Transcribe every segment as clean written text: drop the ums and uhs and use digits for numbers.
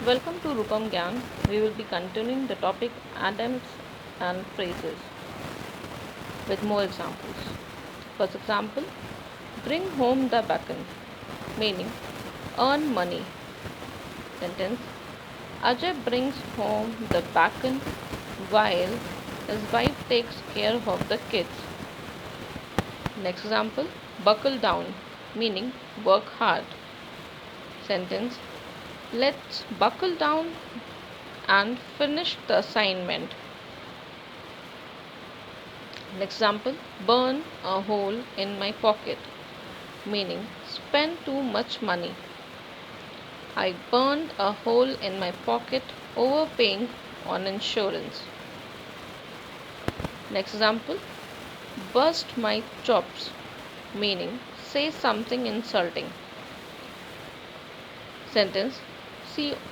Welcome to Rupam Gyan. We will be continuing the topic adams and phrases with more examples. First example, bring home the bacon, meaning earn money. Sentence, Ajay brings home the bacon while his wife takes care of the kids. Next example, buckle down, meaning work hard. Sentence, let's buckle down and finish the assignment. Next example, burn a hole in my pocket, meaning spend too much money. I burned a hole in my pocket overpaying on insurance. Next example, bust my chops, meaning say something insulting. Sentence,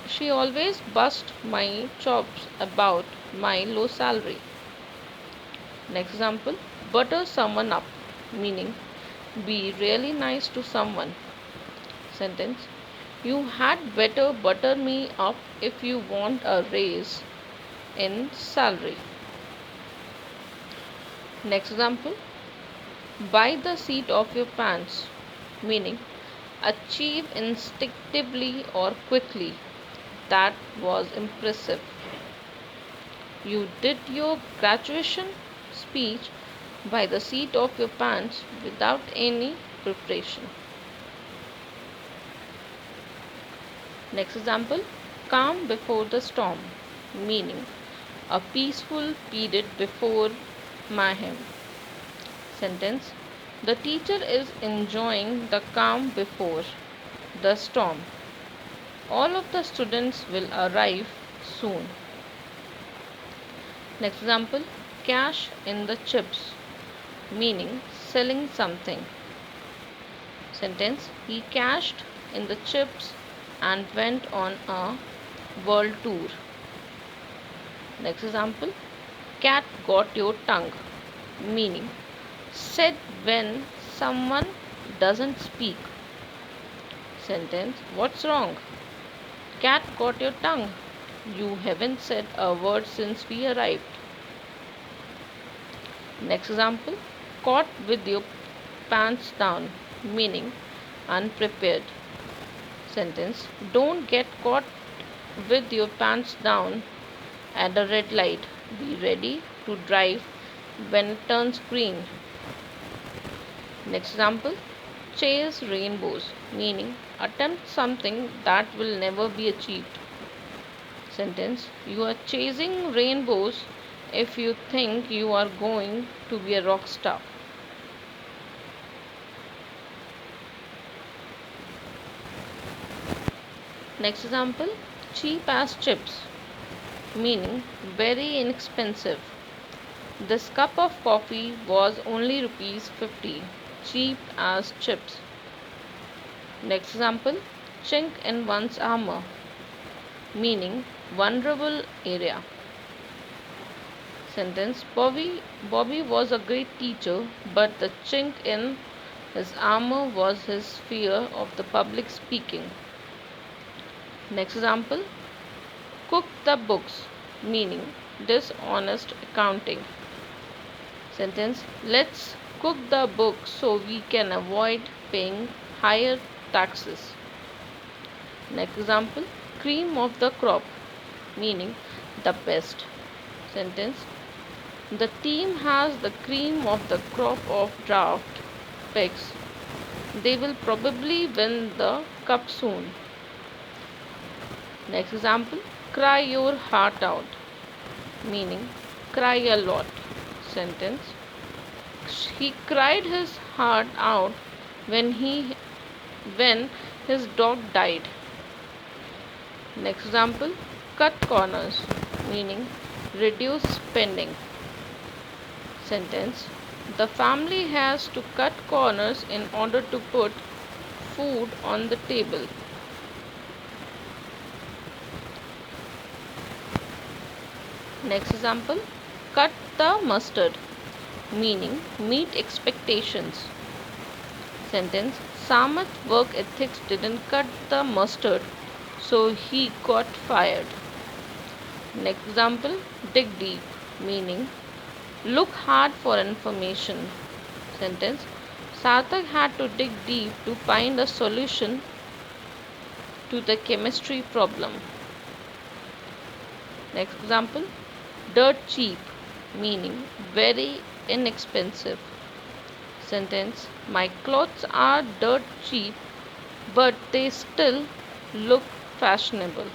she always busts my chops about my low salary. Next example, butter someone up, meaning be really nice to someone. Sentence, you had better butter me up if you want a raise in salary. Next example, by the seat of your pants, meaning achieve instinctively or quickly. That was impressive. You did your graduation speech by the seat of your pants without any preparation. Next example, calm before the storm, meaning a peaceful period before mayhem. Sentence, the teacher is enjoying the calm before the storm. All of the students will arrive soon. Next example, cash in the chips, meaning selling something. Sentence, he cashed in the chips and went on a world tour. Next example, cat got your tongue, meaning said when someone doesn't speak. Sentence, what's wrong? Cat got your tongue. You haven't said a word since we arrived. Next example, caught with your pants down, meaning unprepared. Sentence, don't get caught with your pants down at a red light. Be ready to drive when it turns green. Next example, chase rainbows, meaning attempt something that will never be achieved. Sentence, you are chasing rainbows if you think you are going to be a rock star. Next example, cheap as chips, meaning very inexpensive. This cup of coffee was only rupees 50, cheap as chips. Next example, chink in one's armor, meaning vulnerable area. Sentence, Bobby was a great teacher, but the chink in his armor was his fear of the public speaking. Next example, cook the books, meaning dishonest accounting. Sentence, let's cook the books so we can avoid paying higher taxes. Next example, cream of the crop, meaning the best. Sentence, the team has the cream of the crop of draft picks. They will probably win the cup soon. Next example, cry your heart out, meaning cry a lot. Sentence, he cried his heart out when his dog died. Next example, cut corners, meaning reduce spending. Sentence, the family has to cut corners in order to put food on the table. Next example, cut the mustard, meaning meet expectations. Sentence, Samat's work ethics didn't cut the mustard so he got fired. Next example, dig deep, meaning look hard for information. Sentence, Sarthak had to dig deep to find a solution to the chemistry problem. Next example, dirt cheap, meaning very inexpensive. Sentence, my clothes are dirt cheap, but they still look fashionable.